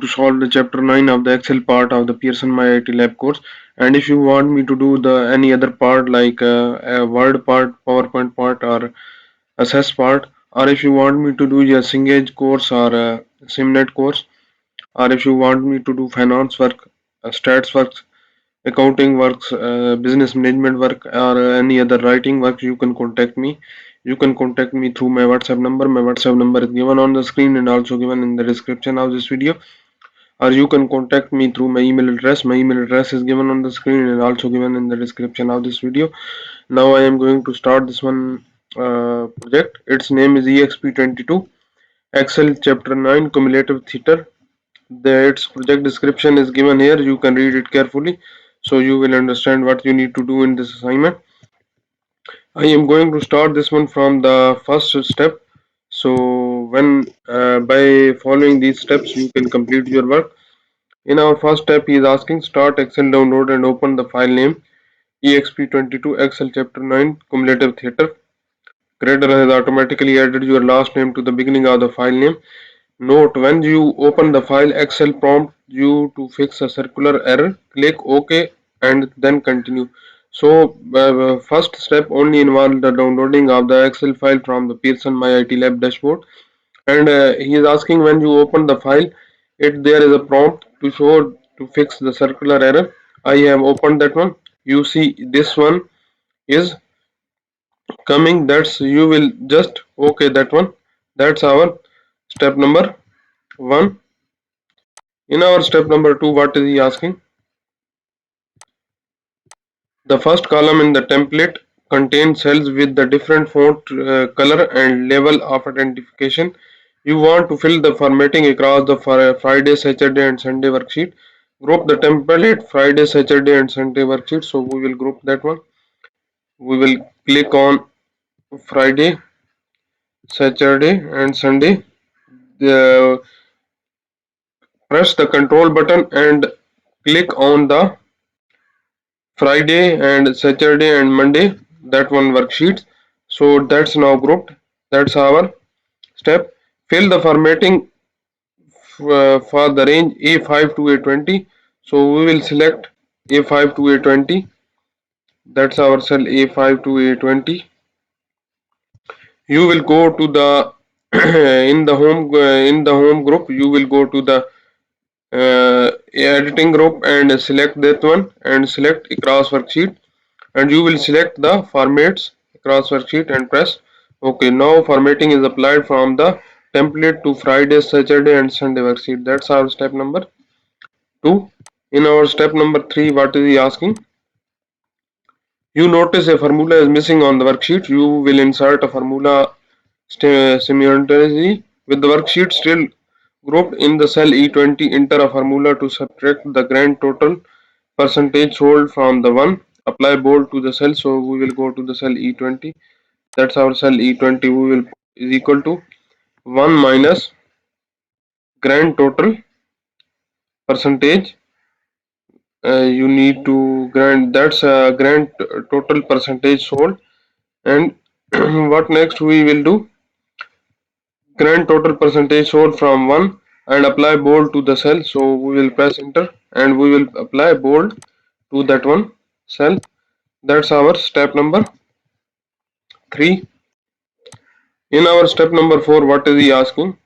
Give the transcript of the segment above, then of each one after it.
to solve the chapter 9 of the Excel part of the Pearson MyITLab course. And if you want me to do the any other part like a Word part, PowerPoint part, or Assess part, or if you want me to do a Singage course or a Simnet course, or if you want me to do finance work, stats works, accounting works, business management work, or any other writing work, you can contact me. You can contact me through my WhatsApp number. My WhatsApp number is given on the screen and also given in the description of this video. Or you can contact me through my email address. My email address is given on the screen and also given in the description of this video. Now I am going to start this one project. Its name is EXP22 Excel Chapter 9 Cumulative Theater. Its project description is given here. You can read it carefully so you will understand what you need to do in this assignment. I am going to start this one from the first step. So when by following these steps you can complete your work. In our first step he is asking start Excel download and open the file name exp22 Excel chapter 9 cumulative theater. Creator has automatically added your last name to the beginning of the file name. Note, when you open the file, Excel prompt you to fix a circular error. Click OK and then continue. So, first step only involves the downloading of the Excel file from the Pearson MyITLab dashboard. And he is asking when you open the file, there is a prompt to show to fix the circular error. I have opened that one. You see this one is coming. That's you will just OK that one. That's our step number 1. In our step number 2, what is he asking? The first column in the template contains cells with the different font color and level of identification. You want to fill the formatting across the Friday, Saturday and Sunday worksheet. Group the template Friday, Saturday and Sunday worksheet. So we will group that one. We will click on Friday, Saturday and Sunday. Press the control button and click on the Friday and Saturday and Monday, that one worksheet. So that's now grouped. That's our step. Fill the formatting for the range A5 to A20. So we will select A5 to A20. That's our cell A5 to A20. You will go to the in the home group. You will go to the editing group and select that one and select across worksheet, and you will select the formats across worksheet and press OK. Now formatting is applied from the template to Friday, Saturday and Sunday worksheet. That's our step number 2. In our step number 3, what is he asking? You notice a formula is missing on the worksheet. You will insert a formula simultaneously with the worksheet still grouped in the cell E20. Enter a formula to subtract the grand total percentage sold from the one. Apply bold to the cell. So we will go to the cell E20. That's our cell E20. We will is equal to 1 minus grand total percentage. You need to grand, that's grand total percentage sold. And what next we will do? Grand total percentage sold from 1 and apply bold to the cell. So we will press enter and we will apply bold to that one cell. That's our step number 3. In our step number 4, what is he asking?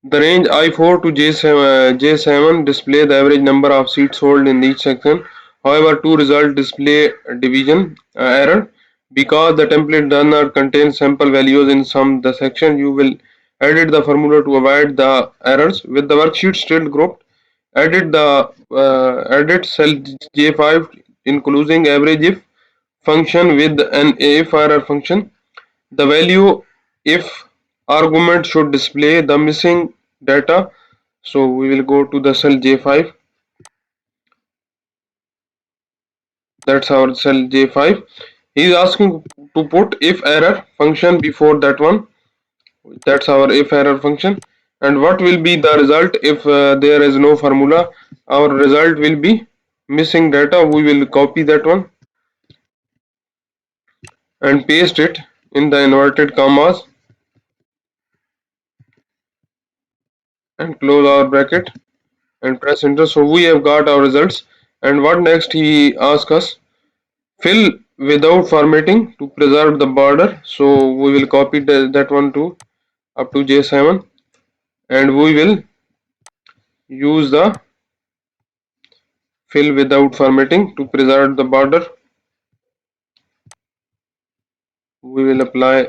The range I4 to J7 display the average number of seats sold in each section. However, two results display division error because the template does not contain sample values in some the section. You will edit the formula to avoid the errors. With the worksheet still grouped, edit cell J5 including average if function with an if error function. The value if argument should display the missing data. So we will go to the cell J5. That's our cell J5. He is asking to put if error function before that one. That's our if error function. And what will be the result if there is no formula? Our result will be missing data. We will copy that one and paste it in the inverted commas and close our bracket and press enter. So we have got our results. And what next? He asks us fill without formatting to preserve the border. So we will copy that one to up to J7, and we will use the fill without formatting to preserve the border. We will apply.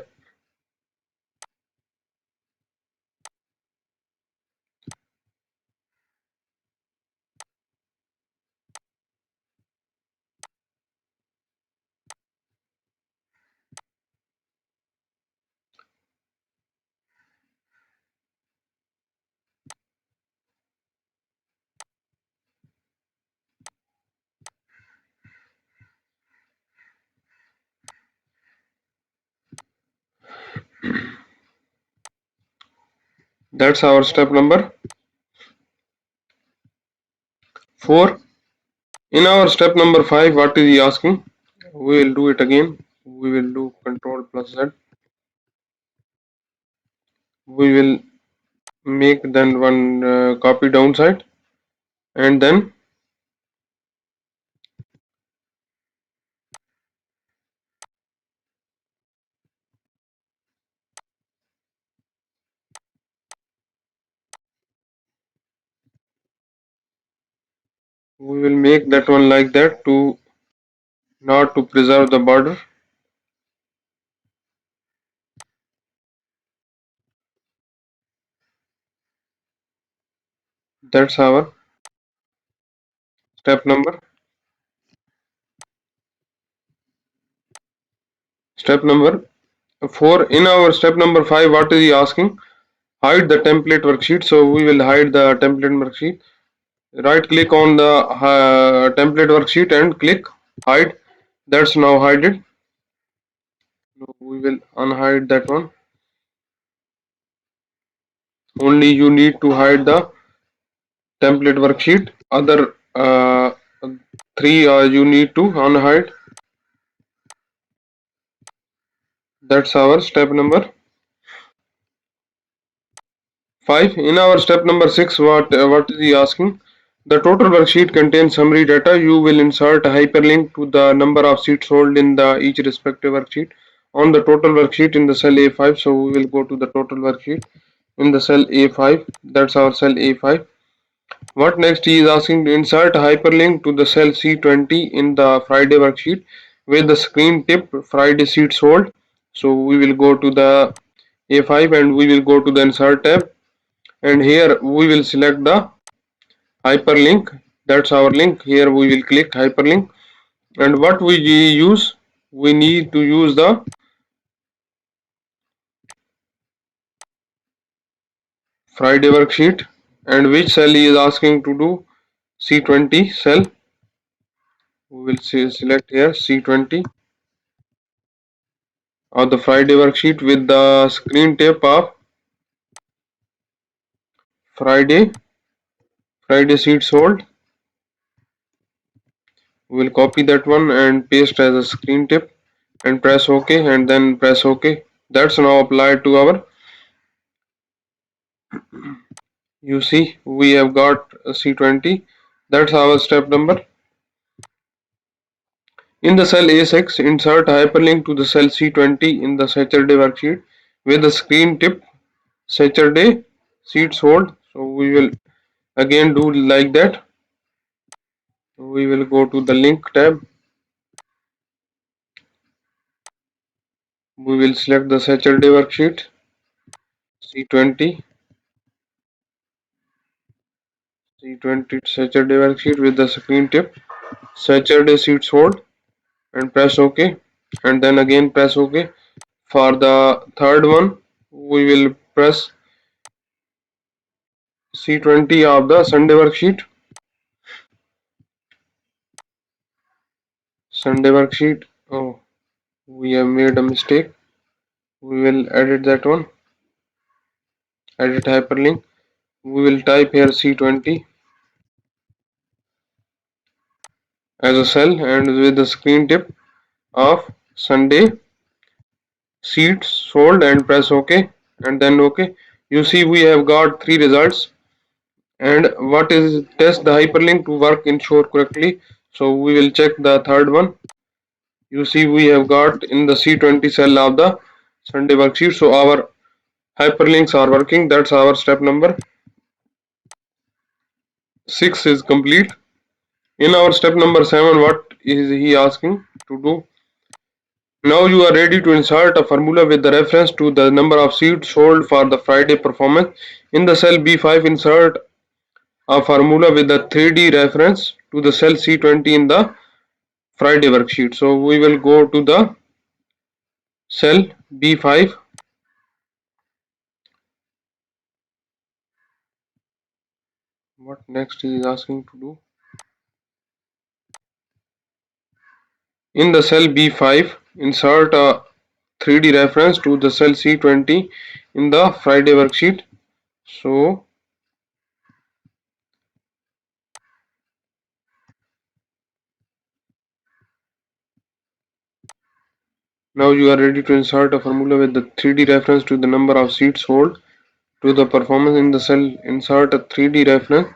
That's our step number 4. In our step number 5, what is he asking? We will do it again. We will do Control plus Z. We will make then one copy downside, and then we will make that one like that to not to preserve the border. That's our step number. Step number 4. In our step number 5, what is he asking? Hide the template worksheet. So we will hide the template worksheet. Right click on the template worksheet and click hide. That's now hidden. We will unhide that one. Only you need to hide the template worksheet. Other 3 you need to unhide. That's our step number 5. In our step number 6, what is he asking? The total worksheet contains summary data. You will insert a hyperlink to the number of seats sold in the each respective worksheet on the total worksheet in the cell A5. So we will go to the total worksheet in the cell A5. That's our cell A5. What next? He is asking to insert a hyperlink to the cell C20 in the Friday worksheet with the screen tip Friday seats sold. So we will go to the A5 and we will go to the insert tab, and here we will select the hyperlink. That's our link. Here we will click hyperlink, and what we use, we need to use the Friday worksheet. And which cell he is asking to do? C20 cell. We will select here C20 or the Friday worksheet with the screen tip of Friday seat sold. We will copy that one and paste as a screen tip and press OK, and then press OK. That's now applied to our. You see, we have got C20. That's our step number. In the cell A6, insert hyperlink to the cell C20 in the Saturday worksheet with the screen tip Saturday seats hold. So we will again do like that. We will go to the link tab. We will select the Saturday worksheet C20 Saturday worksheet with the screen tip Saturday seats hold and press OK, and then again press OK. For the third one, we will press C20 of the Sunday worksheet. Sunday worksheet. Oh, we have made a mistake. We will edit that one. Edit hyperlink. We will type here C20 as a cell and with the screen tip of Sunday seats sold and press OK, and then OK. You see we have got 3 results. And what is test the hyperlink to work ensure correctly. So we will check the third one. You see we have got in the C20 cell of the Sunday worksheet. So our hyperlinks are working. That's our step number 6 is complete. In our step number 7, what is he asking to do? Now you are ready to insert a formula with the reference to the number of seats sold for the Friday performance. In the cell B5, insert a formula with the 3D reference to the cell C20 in the Friday worksheet. So we will go to the cell B5. What next he is asking to do? In the cell B5, insert a 3D reference to the cell C20 in the Friday worksheet. So now you are ready to insert a formula with the 3D reference to the number of seats sold to the performance in the cell. Insert a 3D reference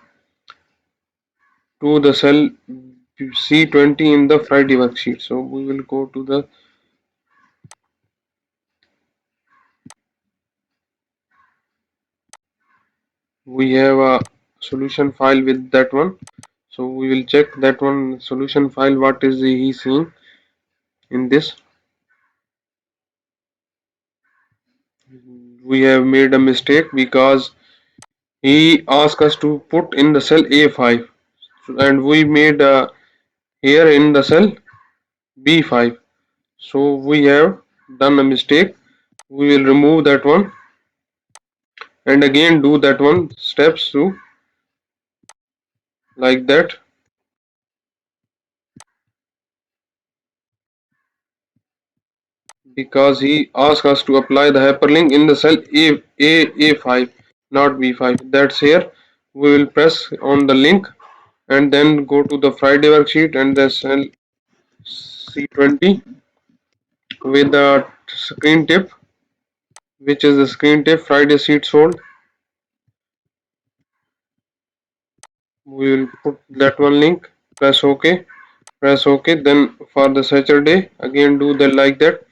to the cell C20 in the Friday worksheet. So we will go to the we have a solution file with that one. So we will check that one solution file. What is he seeing in this? We have made a mistake because he asked us to put in the cell A5 and we made here in the cell B5. So we have done a mistake. We will remove that one and again do that one steps to like that, because he asked us to apply the hyperlink in the cell A5, not B5. That's here. We will press on the link and then go to the Friday worksheet and the cell C20 with the screen tip, which is the screen tip Friday seat sold. We will put that one link, press OK, press OK. Then for the Saturday, again do that like that.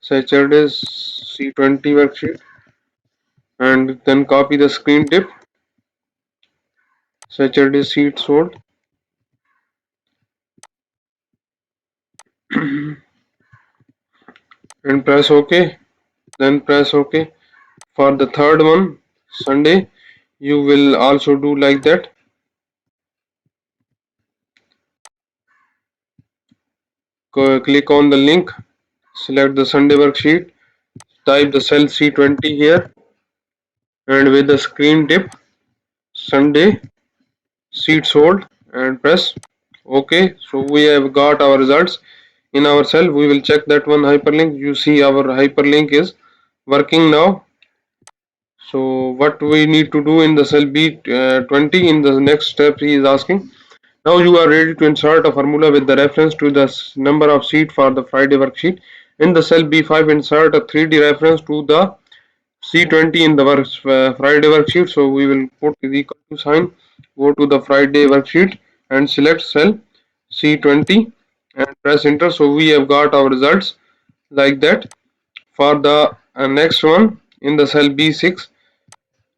Saturday's C20 worksheet and then copy the screen tip, Saturday seat sold. And press OK, then press OK. For the third one, Sunday, you will also do like that. Click on the link, select the Sunday worksheet, type the cell C20 here, and with the screen tip, Sunday seat sold, and press OK. So we have got our results in our cell. We will check that one hyperlink. You see our hyperlink is working now. So what we need to do in the cell B20 in the next step he is asking. Now you are ready to insert a formula with the reference to the number of seat for the Friday worksheet. In the cell B5, insert a 3D reference to the C20 in the Friday worksheet. So we will put is equal to sign, go to the Friday worksheet and select cell C20 and press enter. So we have got our results like that. For the next one in the cell B6,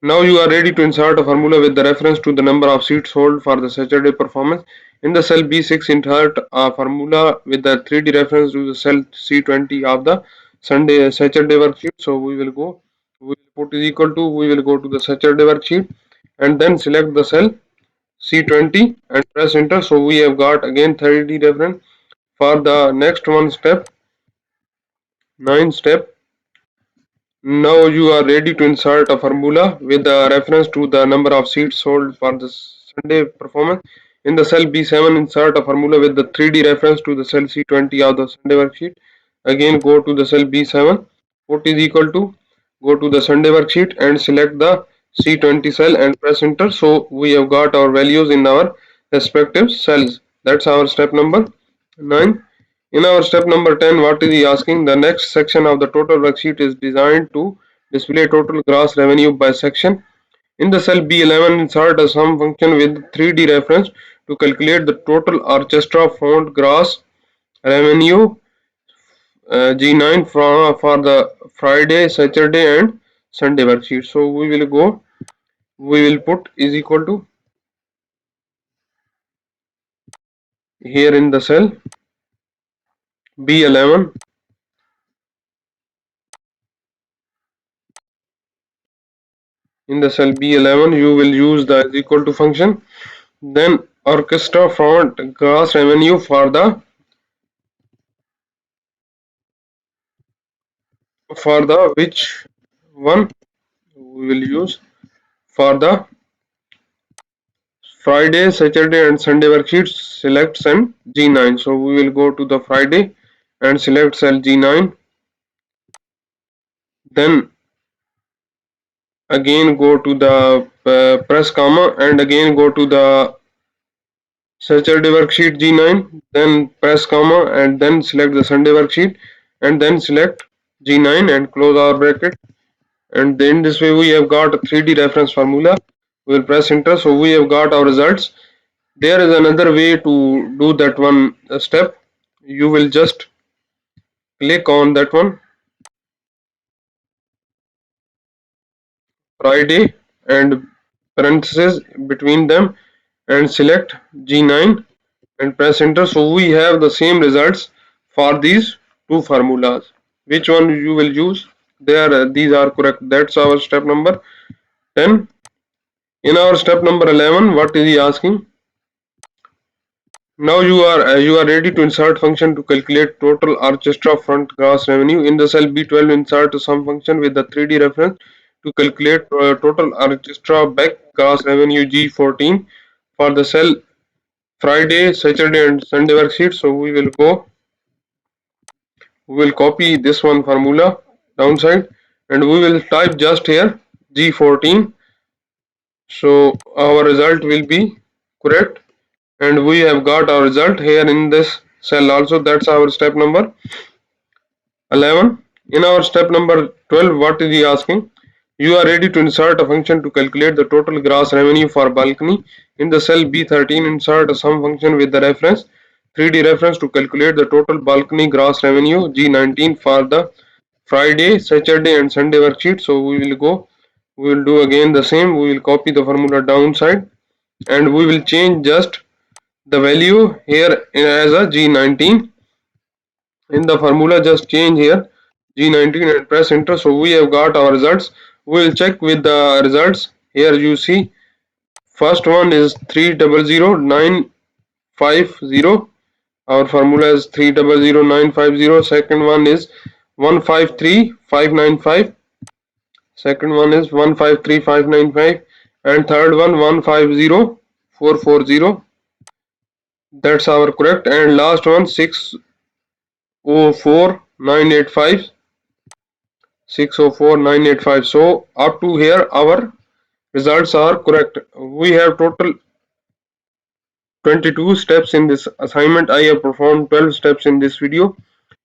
now you are ready to insert a formula with the reference to the number of seats sold for the Saturday performance. In the cell B6, insert a formula with the 3D reference to the cell C20 of the Saturday worksheet. So we will put is equal to, we will go to the Saturday worksheet and then select the cell C20 and press enter. So we have got again 3D reference. For the next one step, 9 step, now you are ready to insert a formula with a reference to the number of seats sold for the Sunday performance. In the cell B7, insert a formula with the 3D reference to the cell C20 of the Sunday worksheet. Again, go to the cell B7, put is equal to, go to the Sunday worksheet and select the C20 cell and press enter. So we have got our values in our respective cells. That's our step number 9. In our step number 10, what is he asking? The next section of the total worksheet is designed to display total gross revenue by section. In the cell B11, insert a sum function with 3D reference to calculate the total orchestra font gross revenue G9 for the Friday, Saturday and Sunday worksheet. So we will put is equal to here in the cell B11. In the cell B11, you will use the is equal to function. Then orchestra font gross revenue for the which one we will use for the Friday, Saturday and Sunday worksheets. Select cell G9. So we will go to the Friday and select cell G9. Then again go to the press comma and again go to the Saturday worksheet G9, then press comma and then select the Sunday worksheet and then select G9 and close our bracket. And then this way we have got a 3D reference formula. We will press enter. So we have got our results. There is another way to do that one step. You will just click on that one Friday and parentheses between them and select G9 and press enter. So we have the same results for these two formulas. Which one you will use? These are correct. That's our step number 10. In our step number 11, what is he asking? Now you are ready to insert function to calculate total orchestra front gross revenue. In the cell B12, insert some function with the 3D reference to calculate total orchestra back gross revenue G14 for the cell Friday, Saturday and Sunday worksheet. So we will copy this one formula downside and we will type just here G14. So our result will be correct and we have got our result here in this cell also. That's our step number 11. In our step number 12, what is he asking? You are ready to insert a function to calculate the total gross revenue for balcony. In the cell B13, insert a sum function with the reference 3D reference to calculate the total balcony gross revenue G19 for the Friday, Saturday and Sunday worksheet. So we will do again the same. We will copy the formula downside and we will change just the value here as a G19 in the formula. Just change here G19 and press enter. So we have got our results. We will check with the results. Here you see first one is 300950. Our formula is 300950. Second one is 153595. Second one is 153595 and third one 150440. That's our correct. And last one 604985. 604985. So up to here our results are correct. We have total 22 steps in this assignment. I have performed 12 steps in this video.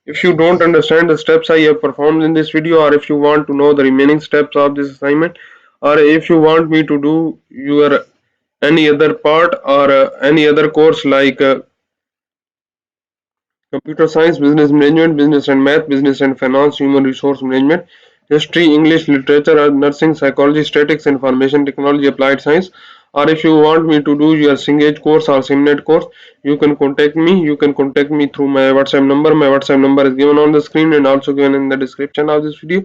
If you don't understand the steps I have performed in this video, or if you want to know the remaining steps of this assignment, or if you want me to do your any other part or any other course like computer science, business management, business and math, business and finance, human resource management, history, English, literature, nursing, psychology, statistics, information technology, applied science, or if you want me to do your Singage course or Simnet course, you can contact me. You can contact me through my WhatsApp number. My WhatsApp number is given on the screen and also given in the description of this video.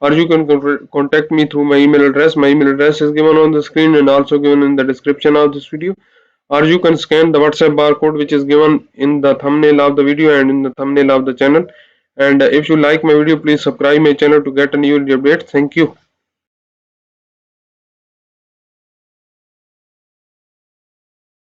Or you can contact me through my email address. My email address is given on the screen and also given in the description of this video. Or you can scan the WhatsApp barcode which is given in the thumbnail of the video and in the thumbnail of the channel. And if you like my video, please subscribe my channel to get a new update. Thank you.